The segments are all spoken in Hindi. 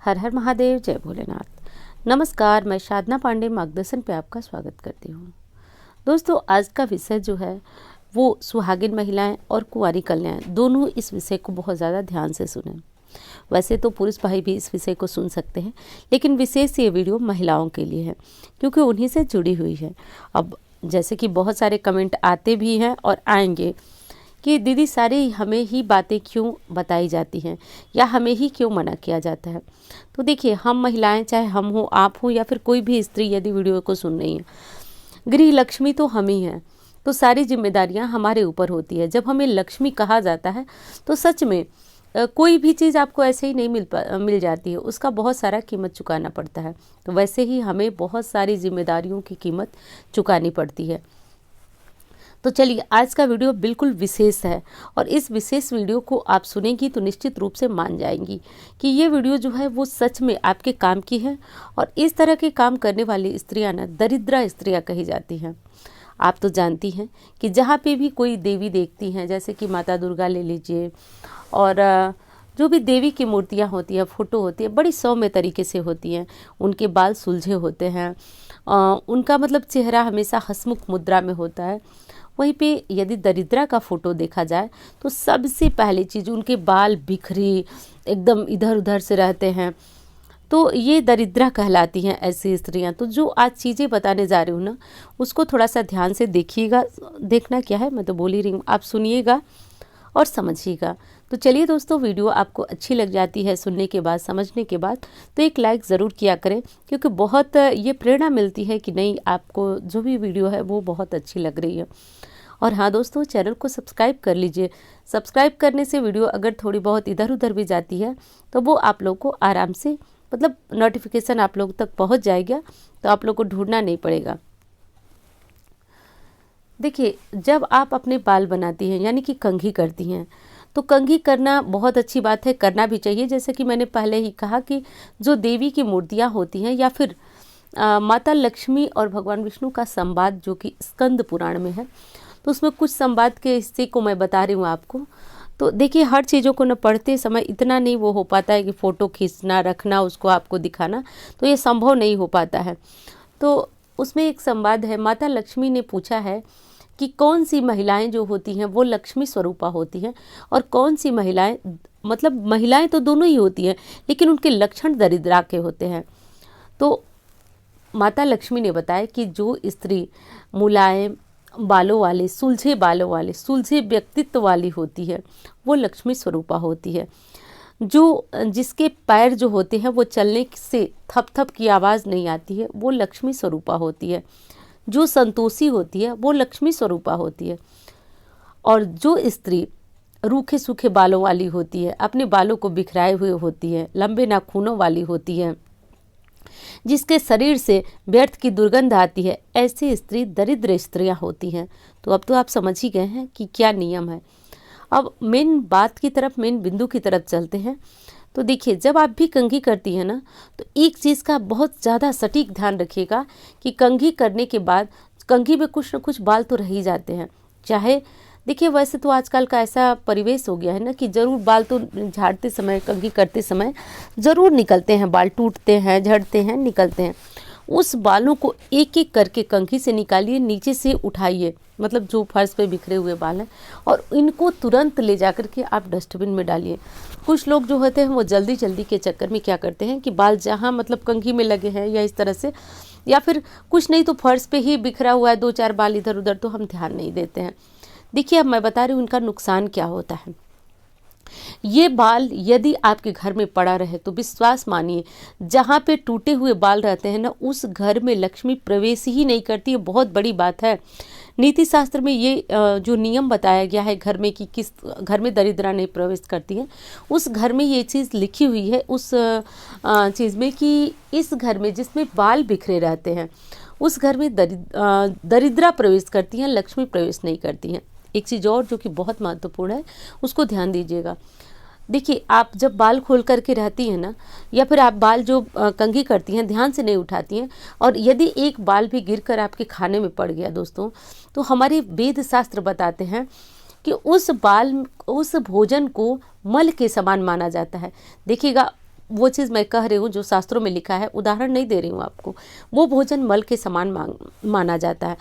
हर हर महादेव, जय भोलेनाथ। नमस्कार, मैं साधना पांडे मार्गदर्शन पे आपका स्वागत करती हूँ। दोस्तों, आज का विषय जो है वो सुहागिन महिलाएं और कुंवारी कन्याएं दोनों इस विषय को बहुत ज़्यादा ध्यान से सुनें। वैसे तो पुरुष भाई भी इस विषय को सुन सकते हैं, लेकिन विशेष ये वीडियो महिलाओं के लिए है क्योंकि उन्हीं से जुड़ी हुई है। अब जैसे कि बहुत सारे कमेंट आते भी हैं और आएंगे कि दीदी सारी हमें ही बातें क्यों बताई जाती हैं या हमें ही क्यों मना किया जाता है। तो देखिए, हम महिलाएं, चाहे हम हो, आप हो या फिर कोई भी स्त्री यदि वीडियो को सुन रही है, गृह लक्ष्मी तो हम ही हैं। तो सारी जिम्मेदारियां हमारे ऊपर होती है। जब हमें लक्ष्मी कहा जाता है तो सच में कोई भी चीज़ आपको ऐसे ही नहीं मिल जाती है, उसका बहुत सारा कीमत चुकाना पड़ता है। तो वैसे ही हमें बहुत सारी जिम्मेदारियों की कीमत चुकानी पड़ती है। तो चलिए, आज का वीडियो बिल्कुल विशेष है और इस विशेष वीडियो को आप सुनेंगी तो निश्चित रूप से मान जाएंगी कि ये वीडियो जो है वो सच में आपके काम की है। और इस तरह के काम करने वाली स्त्रियां ना दरिद्रा स्त्रियां कही जाती हैं। आप तो जानती हैं कि जहाँ पे भी कोई देवी देखती हैं, जैसे कि माता दुर्गा ले लीजिए, और जो भी देवी की मूर्तियाँ होती हैं, फोटो होती है, बड़ी सौम्य तरीके से होती हैं। उनके बाल सुलझे होते हैं, उनका मतलब चेहरा हमेशा हंसमुख मुद्रा में होता है। वहीं पे यदि दरिद्रा का फोटो देखा जाए तो सबसे पहली चीज़, उनके बाल बिखरे एकदम इधर उधर से रहते हैं। तो ये दरिद्रा कहलाती हैं ऐसी स्त्रियां। तो जो आज चीज़ें बताने जा रही हूँ ना, उसको थोड़ा सा ध्यान से देखिएगा। देखना क्या है, मैं तो बोल ही रही हूँ, आप सुनिएगा और समझिएगा। तो चलिए दोस्तों, वीडियो आपको अच्छी लग जाती है सुनने के बाद, समझने के बाद, तो एक लाइक ज़रूर किया करें, क्योंकि बहुत ये प्रेरणा मिलती है कि नहीं, आपको जो भी वीडियो है वो बहुत अच्छी लग रही है। और हाँ दोस्तों, चैनल को सब्सक्राइब कर लीजिए। सब्सक्राइब करने से वीडियो अगर थोड़ी बहुत इधर उधर भी जाती है तो वो आप लोग को आराम से, मतलब नोटिफिकेशन आप लोग तक पहुंच जाएगा, तो आप लोग को ढूंढना नहीं पड़ेगा। देखिए, जब आप अपने बाल बनाती हैं यानी कि कंघी करती हैं, तो कंघी करना बहुत अच्छी बात है, करना भी चाहिए। जैसे कि मैंने पहले ही कहा कि जो देवी की मूर्तियाँ होती हैं या फिर माता लक्ष्मी और भगवान विष्णु का संवाद जो कि स्कंद पुराण में है, तो उसमें कुछ संवाद के हिस्से को मैं बता रही हूँ आपको। तो देखिए, हर चीज़ों को न पढ़ते समय इतना नहीं वो हो पाता है कि फ़ोटो खींचना, रखना, उसको आपको दिखाना, तो ये संभव नहीं हो पाता है। तो उसमें एक संवाद है, माता लक्ष्मी ने पूछा है कि कौन सी महिलाएं जो होती हैं वो लक्ष्मी स्वरूपा होती हैं और कौन सी महिलाएं, मतलब महिलाएं तो दोनों ही होती हैं लेकिन उनके लक्षण दरिद्रा के होते हैं। तो माता लक्ष्मी ने बताया कि जो स्त्री मुलायम बालों वाले, सुलझे बालों वाले, सुलझे व्यक्तित्व वाली होती है वो लक्ष्मी स्वरूपा होती है। जिसके पैर जो होते हैं वो चलने से थप थप की आवाज़ नहीं आती है, वो लक्ष्मी स्वरूपा होती है। जो संतोषी होती है वो लक्ष्मी स्वरूपा होती है। और जो स्त्री रूखे सूखे बालों वाली होती है, अपने बालों को बिखराए हुए होती है, लंबे नाखूनों वाली होती है, जिसके शरीर से व्यर्थ की दुर्गंध आती है, ऐसी स्त्री दरिद्र स्त्रियां होती हैं। तो अब तो आप समझ ही गए हैं कि क्या नियम है। अब मेन बात की तरफ, मेन बिंदु की तरफ चलते हैं। तो देखिए, जब आप भी कंघी करती हैं ना, तो एक चीज़ का बहुत ज़्यादा सटीक ध्यान रखिएगा कि कंघी करने के बाद कंघी में कुछ न कुछ बाल तो रह ही जाते हैं। चाहे देखिए, वैसे तो आजकल का ऐसा परिवेश हो गया है ना कि ज़रूर बाल तो झाड़ते समय, कंघी करते समय ज़रूर निकलते हैं, बाल टूटते हैं, झड़ते हैं, निकलते हैं। उस बालों को एक एक करके कंघी से निकालिए, नीचे से उठाइए, मतलब जो फर्श पे बिखरे हुए बाल हैं, और इनको तुरंत ले जा कर के आप डस्टबिन में डालिए। कुछ लोग जो होते हैं वो जल्दी जल्दी के चक्कर में क्या करते हैं कि बाल जहाँ मतलब कंघी में लगे हैं या इस तरह से, या फिर कुछ नहीं तो फर्श पे ही बिखरा हुआ है 2-4 बाल इधर उधर, तो हम ध्यान नहीं देते हैं। देखिए, अब मैं बता रही हूँ इनका नुकसान क्या होता है। ये बाल यदि आपके घर में पड़ा रहे तो विश्वास मानिए, जहाँ पे टूटे हुए बाल रहते हैं ना, उस घर में लक्ष्मी प्रवेश ही नहीं करती है। बहुत बड़ी बात है। नीति शास्त्र में ये जो नियम बताया गया है घर में कि किस घर में दरिद्रा नहीं प्रवेश करती है, उस घर में ये चीज़ लिखी हुई है उस चीज़ में कि इस घर में जिसमें बाल बिखरे रहते हैं, उस घर में दरिद्रा प्रवेश करती हैं, लक्ष्मी प्रवेश नहीं करती हैं। एक चीज़ और जो कि बहुत महत्वपूर्ण है, उसको ध्यान दीजिएगा। देखिए, आप जब बाल खोल करके रहती हैं ना, या फिर आप बाल जो कंघी करती हैं ध्यान से नहीं उठाती हैं, और यदि एक बाल भी गिरकर आपके खाने में पड़ गया दोस्तों, तो हमारे वेद शास्त्र बताते हैं कि उस भोजन को मल के समान माना जाता है। देखिएगा, वो चीज़ मैं कह रही हूँ जो शास्त्रों में लिखा है, उदाहरण नहीं दे रही हूँ आपको। वो भोजन मल के समान माना जाता है।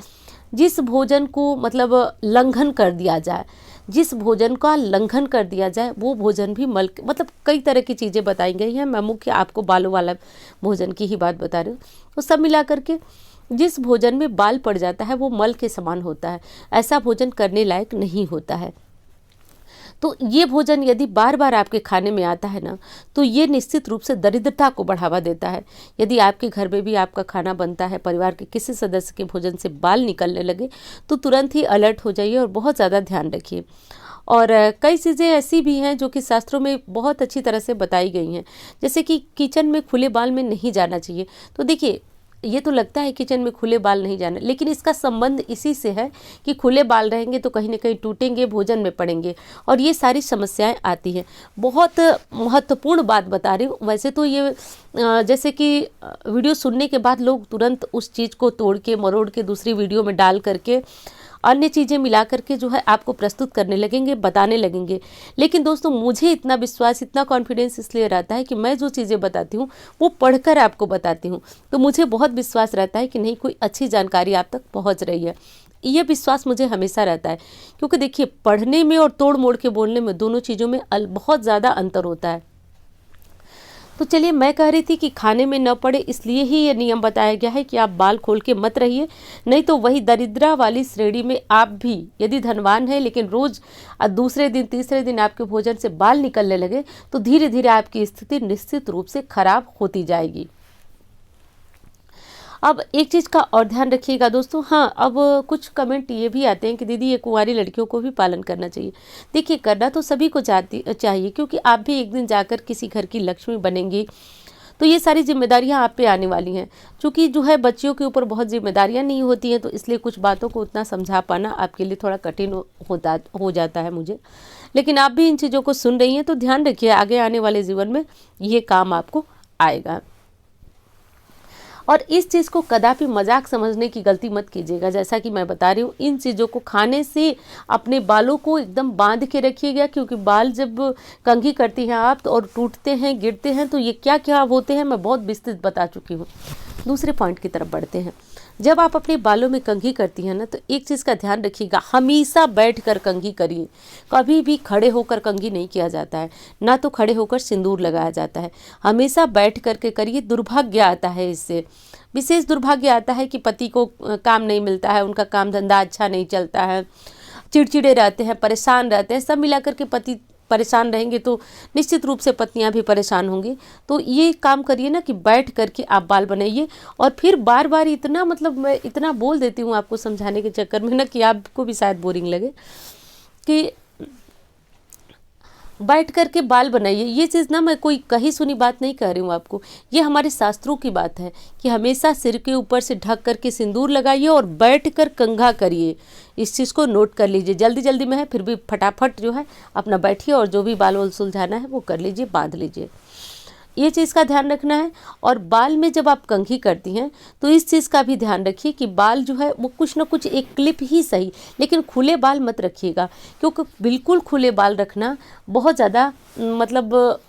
जिस भोजन को मतलब लंघन कर दिया जाए, जिस भोजन का लंघन कर दिया जाए वो भोजन भी मल, मतलब कई तरह की चीज़ें बताई गई हैं। मैं मुख्य आपको बालों वाला भोजन की ही बात बता रही हूँ। तो सब मिला करके जिस भोजन में बाल पड़ जाता है वो मल के समान होता है, ऐसा भोजन करने लायक नहीं होता है। तो ये भोजन यदि बार बार आपके खाने में आता है ना, तो ये निश्चित रूप से दरिद्रता को बढ़ावा देता है। यदि आपके घर में भी आपका खाना बनता है, परिवार के किसी सदस्य के भोजन से बाल निकलने लगे, तो तुरंत ही अलर्ट हो जाइए और बहुत ज़्यादा ध्यान रखिए। और कई चीज़ें ऐसी भी हैं जो कि शास्त्रों में बहुत अच्छी तरह से बताई गई हैं, जैसे कि किचन में खुले बाल में नहीं जाना चाहिए। तो देखिए, ये तो लगता है किचन में खुले बाल नहीं जाना, लेकिन इसका संबंध इसी से है कि खुले बाल रहेंगे तो कहीं ना कहीं टूटेंगे, भोजन में पड़ेंगे और ये सारी समस्याएं आती हैं। बहुत महत्वपूर्ण बात बता रही हूँ। वैसे तो ये जैसे कि वीडियो सुनने के बाद लोग तुरंत उस चीज़ को तोड़ के मरोड़ के दूसरी वीडियो में डाल करके अन्य चीज़ें मिला करके जो है आपको प्रस्तुत करने लगेंगे, बताने लगेंगे। लेकिन दोस्तों, मुझे इतना विश्वास, इतना कॉन्फिडेंस इसलिए रहता है कि मैं जो चीज़ें बताती हूँ वो पढ़कर आपको बताती हूँ, तो मुझे बहुत विश्वास रहता है कि नहीं, कोई अच्छी जानकारी आप तक पहुँच रही है। ये विश्वास मुझे हमेशा रहता है, क्योंकि देखिए, पढ़ने में और तोड़ मोड़ के बोलने में, दोनों चीज़ों में बहुत ज़्यादा अंतर होता है। तो चलिए, मैं कह रही थी कि खाने में न पड़े, इसलिए ही ये नियम बताया गया है कि आप बाल खोल के मत रहिए, नहीं तो वही दरिद्रा वाली श्रेणी में आप भी यदि धनवान है लेकिन रोज दूसरे दिन तीसरे दिन आपके भोजन से बाल निकलने लगे, तो धीरे धीरे आपकी स्थिति निश्चित रूप से खराब होती जाएगी। अब एक चीज़ का और ध्यान रखिएगा दोस्तों। हाँ, अब कुछ कमेंट ये भी आते हैं कि दीदी ये कुंवारी लड़कियों को भी पालन करना चाहिए। देखिए, करना तो सभी को चाहिए, क्योंकि आप भी एक दिन जाकर किसी घर की लक्ष्मी बनेंगी, तो ये सारी जिम्मेदारियां आप पे आने वाली हैं। चूँकि जो है बच्चियों के ऊपर बहुत जिम्मेदारियां नहीं होती हैं, तो इसलिए कुछ बातों को उतना समझा पाना आपके लिए थोड़ा कठिन हो जाता है मुझे। लेकिन आप भी इन चीज़ों को सुन रही हैं, तो ध्यान रखिए, आगे आने वाले जीवन में ये काम आपको आएगा। और इस चीज़ को कदापि मजाक समझने की गलती मत कीजिएगा। जैसा कि मैं बता रही हूँ, इन चीज़ों को खाने से अपने बालों को एकदम बांध के रखिएगा, क्योंकि बाल जब कंघी करती हैं आप तो और टूटते हैं, गिरते हैं, तो ये क्या क्या होते हैं मैं बहुत विस्तृत बता चुकी हूँ। दूसरे पॉइंट की तरफ बढ़ते हैं। जब आप अपने बालों में कंघी करती हैं ना, तो एक चीज़ का ध्यान रखिएगा, हमेशा बैठकर कंघी करिए। कभी भी खड़े होकर कंघी नहीं किया जाता है, ना तो खड़े होकर सिंदूर लगाया जाता है। हमेशा बैठ करके करिए। दुर्भाग्य आता है, इससे विशेष दुर्भाग्य आता है कि पति को काम नहीं मिलता है, उनका काम धंधा अच्छा नहीं चलता है, चिड़चिड़े रहते हैं, परेशान रहते हैं। सब मिलाकर के पति परेशान रहेंगे तो निश्चित रूप से पत्नियां भी परेशान होंगी। तो ये काम करिए ना कि बैठ करके आप बाल बनाइए। और फिर बार बार इतना, मतलब मैं इतना बोल देती हूँ आपको समझाने के चक्कर में ना कि आपको भी शायद बोरिंग लगे, कि बैठ करके बाल बनाइए। ये चीज़ ना मैं कोई कही सुनी बात नहीं कह रही हूँ आपको, ये हमारे शास्त्रों की बात है कि हमेशा सिर के ऊपर से ढक करके सिंदूर लगाइए और बैठ कर कंघा करिए। इस चीज़ को नोट कर लीजिए। जल्दी जल्दी में है, फिर भी फटाफट जो है अपना बैठिए और जो भी बाल वाल सुलझाना है वो कर लीजिए, बांध लीजिए। ये चीज़ का ध्यान रखना है। और बाल में जब आप कंघी करती हैं तो इस चीज़ का भी ध्यान रखिए कि बाल जो है वो कुछ ना कुछ एक क्लिप ही सही, लेकिन खुले बाल मत रखिएगा, क्योंकि बिल्कुल खुले बाल रखना बहुत ज़्यादा मतलब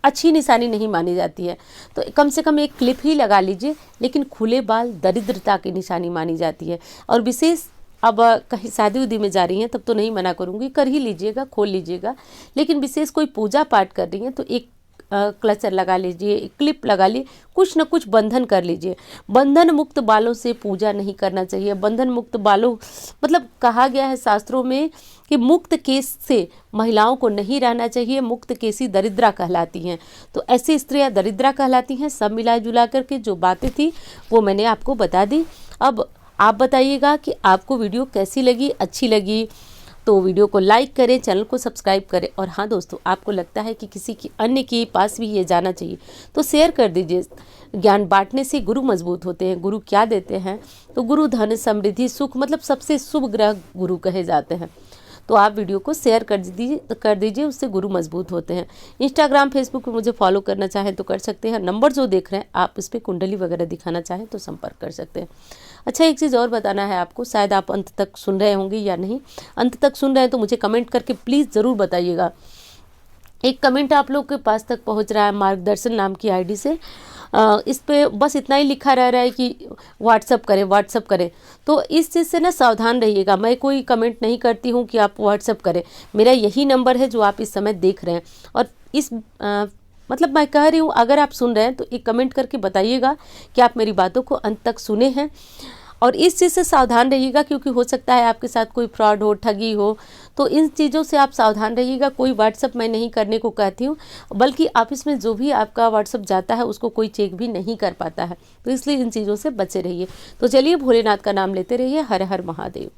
अच्छी निशानी नहीं मानी जाती है। तो कम से कम एक क्लिप ही लगा लीजिए, लेकिन खुले बाल दरिद्रता की निशानी मानी जाती है। और विशेष अब कहीं शादी उदी में जा रही हैं तब तो नहीं मना करूँगी, कर ही लीजिएगा, खोल लीजिएगा। लेकिन विशेष कोई पूजा पाठ कर रही हैं तो एक क्लचर लगा लीजिए, क्लिप लगा ली, कुछ न कुछ बंधन कर लीजिए। बंधन मुक्त बालों से पूजा नहीं करना चाहिए। बंधन मुक्त बालों मतलब कहा गया है शास्त्रों में कि मुक्त केस से महिलाओं को नहीं रहना चाहिए। मुक्त केसी दरिद्रा कहलाती हैं। तो ऐसी स्त्रियां दरिद्रा कहलाती हैं। सब मिला जुला करके जो बातें थी वो मैंने आपको बता दी। अब आप बताइएगा कि आपको वीडियो कैसी लगी, अच्छी लगी तो वीडियो को लाइक करें, चैनल को सब्सक्राइब करें। और हाँ दोस्तों, आपको लगता है कि किसी की अन्य के पास भी ये जाना चाहिए तो शेयर कर दीजिए। ज्ञान बांटने से गुरु मजबूत होते हैं। गुरु क्या देते हैं? तो गुरु धन समृद्धि सुख, मतलब सबसे शुभ ग्रह गुरु कहे जाते हैं। तो आप वीडियो को शेयर कर दीजिए, उससे गुरु मजबूत होते हैं। इंस्टाग्राम फेसबुक पे मुझे फॉलो करना चाहें तो कर सकते हैं। नंबर जो देख रहे हैं आप, इस पर कुंडली वगैरह दिखाना चाहें तो संपर्क कर सकते हैं। अच्छा, एक चीज़ और बताना है आपको, शायद आप अंत तक सुन रहे होंगे या नहीं। अंत तक सुन रहे हैं तो मुझे कमेंट करके प्लीज़ ज़रूर बताइएगा एक कमेंट आप लोग के पास तक पहुंच रहा है मार्गदर्शन नाम की आईडी से। इस पे बस इतना ही लिखा रह रहा है कि व्हाट्सअप करें व्हाट्सअप करें। तो इस चीज़ से ना सावधान रहिएगा। मैं कोई कमेंट नहीं करती हूँ कि आप व्हाट्सअप करें। मेरा यही नंबर है जो आप इस समय देख रहे हैं। और इस मतलब मैं कह रही हूँ, अगर आप सुन रहे हैं तो एक कमेंट करके बताइएगा कि आप मेरी बातों को अंत तक सुने हैं। और इस चीज़ से सावधान रहिएगा, क्योंकि हो सकता है आपके साथ कोई फ्रॉड हो, ठगी हो। तो इन चीज़ों से आप सावधान रहिएगा। कोई व्हाट्सअप मैं नहीं करने को कहती हूँ, बल्कि ऑफिस में जो भी आपका व्हाट्सअप जाता है उसको कोई चेक भी नहीं कर पाता है। तो इसलिए इन चीज़ों से बचे रहिए। तो चलिए भोलेनाथ का नाम लेते रहिए। हर हर महादेव।